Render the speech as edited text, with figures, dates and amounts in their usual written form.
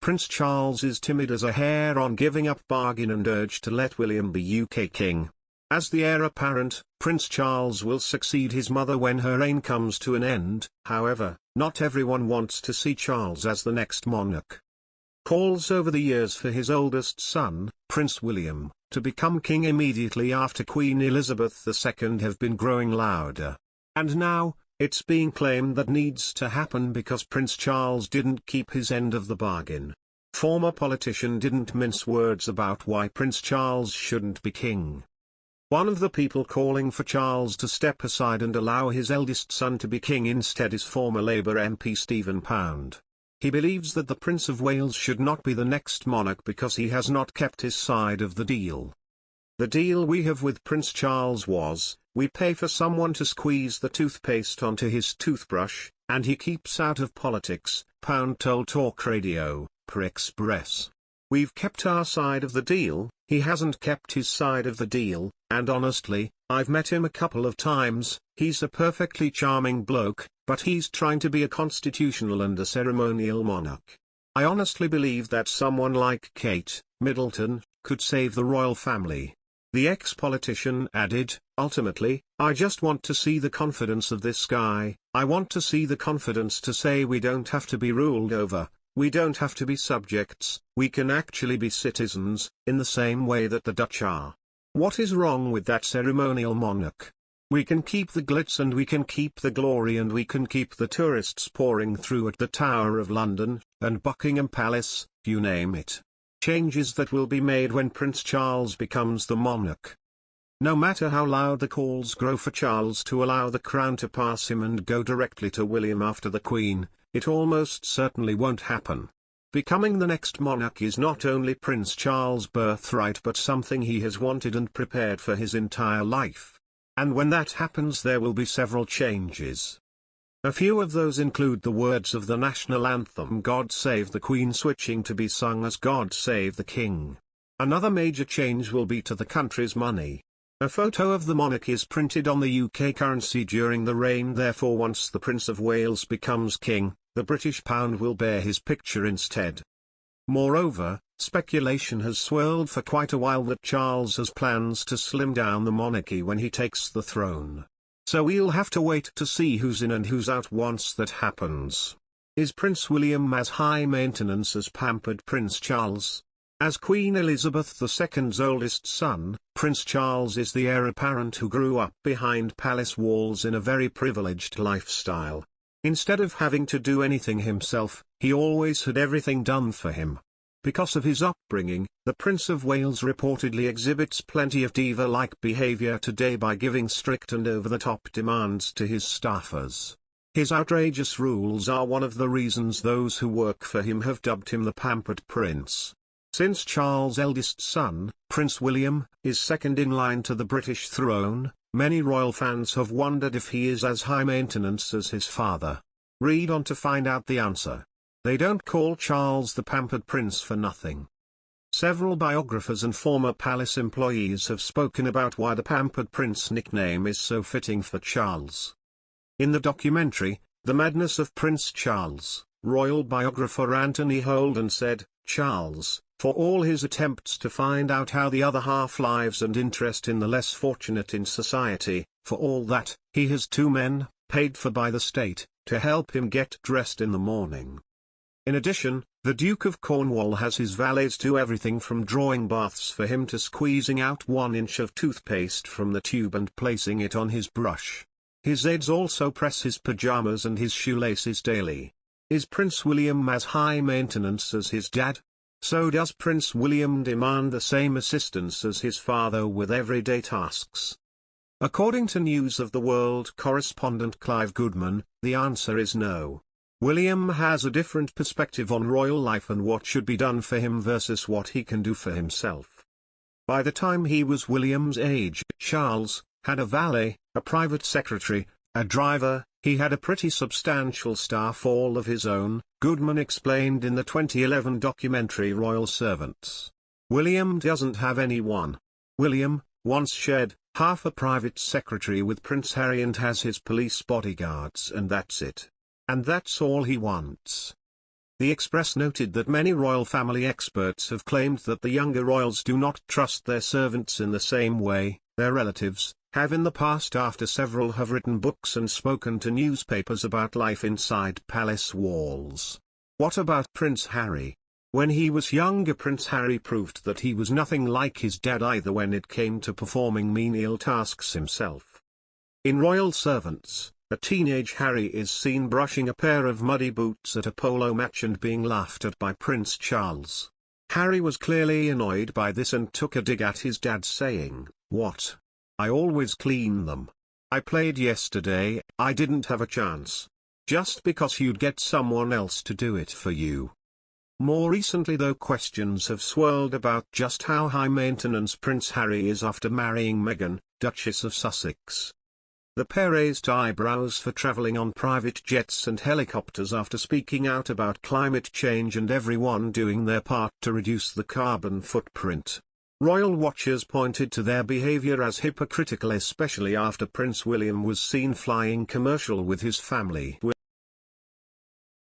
Prince Charles is timid as a hare on giving up bargain and urged to let William be UK king. As the heir apparent, Prince Charles will succeed his mother when her reign comes to an end. However, not everyone wants to see Charles as the next monarch. Calls over the years for his oldest son, Prince William, to become king immediately after Queen Elizabeth II have been growing louder. And now, it's being claimed that needs to happen because Prince Charles didn't keep his end of the bargain. Former politician didn't mince words about why Prince Charles shouldn't be king. One of the people calling for Charles to step aside and allow his eldest son to be king instead is former Labour MP Stephen Pound. He believes that the Prince of Wales should not be the next monarch because he has not kept his side of the deal. The deal we have with Prince Charles was, we pay for someone to squeeze the toothpaste onto his toothbrush, and he keeps out of politics, Pound told Talk Radio, per Express. We've kept our side of the deal, he hasn't kept his side of the deal, and honestly, I've met him a couple of times, he's a perfectly charming bloke, but he's trying to be a constitutional and a ceremonial monarch. I honestly believe that someone like Kate Middleton could save the royal family. The ex-politician added, ultimately, I just want to see the confidence of this guy, I want to see the confidence to say we don't have to be ruled over, we don't have to be subjects, we can actually be citizens, in the same way that the Dutch are. What is wrong with that ceremonial monarch? We can keep the glitz and we can keep the glory and we can keep the tourists pouring through at the Tower of London, and Buckingham Palace, you name it. Changes that will be made when Prince Charles becomes the monarch. No matter how loud the calls grow for Charles to allow the crown to pass him and go directly to William after the Queen, it almost certainly won't happen. Becoming the next monarch is not only Prince Charles' birthright but something he has wanted and prepared for his entire life. And when that happens there will be several changes. A few of those include the words of the national anthem God Save the Queen switching to be sung as God Save the King. Another major change will be to the country's money. A photo of the monarch is printed on the UK currency during the reign, therefore once the Prince of Wales becomes king, the British pound will bear his picture instead. Moreover, speculation has swirled for quite a while that Charles has plans to slim down the monarchy when he takes the throne. So we'll have to wait to see who's in and who's out once that happens. Is Prince William as high maintenance as pampered Prince Charles? As Queen Elizabeth II's oldest son, Prince Charles is the heir apparent who grew up behind palace walls in a very privileged lifestyle. Instead of having to do anything himself, he always had everything done for him. Because of his upbringing, the Prince of Wales reportedly exhibits plenty of diva-like behavior today by giving strict and over-the-top demands to his staffers. His outrageous rules are one of the reasons those who work for him have dubbed him the pampered prince. Since Charles' eldest son, Prince William, is second in line to the British throne, many royal fans have wondered if he is as high maintenance as his father. Read on to find out the answer. They don't call Charles the pampered prince for nothing. Several biographers and former palace employees have spoken about why the pampered prince nickname is so fitting for Charles. In the documentary, The Madness of Prince Charles, royal biographer Anthony Holden said, Charles, for all his attempts to find out how the other half lives and interest in the less fortunate in society, for all that, he has two men, paid for by the state, to help him get dressed in the morning. In addition, the Duke of Cornwall has his valets do everything from drawing baths for him to squeezing out 1 inch of toothpaste from the tube and placing it on his brush. His aides also press his pajamas and his shoelaces daily. Is Prince William as high maintenance as his dad? So does Prince William demand the same assistance as his father with everyday tasks? According to News of the World correspondent Clive Goodman, the answer is no. William has a different perspective on royal life and what should be done for him versus what he can do for himself. By the time he was William's age, Charles had a valet, a private secretary, a driver, he had a pretty substantial staff all of his own, Goodman explained in the 2011 documentary Royal Servants. William doesn't have anyone. William, once shared half a private secretary with Prince Hare and has his police bodyguards and that's it. And that's all he wants. The Express noted that many royal family experts have claimed that the younger royals do not trust their servants in the same way their relatives have in the past, after several have written books and spoken to newspapers about life inside palace walls. What about Prince Harry? When he was younger, Prince Harry proved that he was nothing like his dad either when it came to performing menial tasks himself. In Royal Servants, a teenage Harry is seen brushing a pair of muddy boots at a polo match and being laughed at by Prince Charles. Harry was clearly annoyed by this and took a dig at his dad, saying, "What? I always clean them. I played yesterday, I didn't have a chance. Just because you'd get someone else to do it for you." More recently though, questions have swirled about just how high maintenance Prince Harry is after marrying Meghan, Duchess of Sussex. The pair raised eyebrows for traveling on private jets and helicopters after speaking out about climate change and everyone doing their part to reduce the carbon footprint. Royal watchers pointed to their behavior as hypocritical, especially after Prince William was seen flying commercial with his family.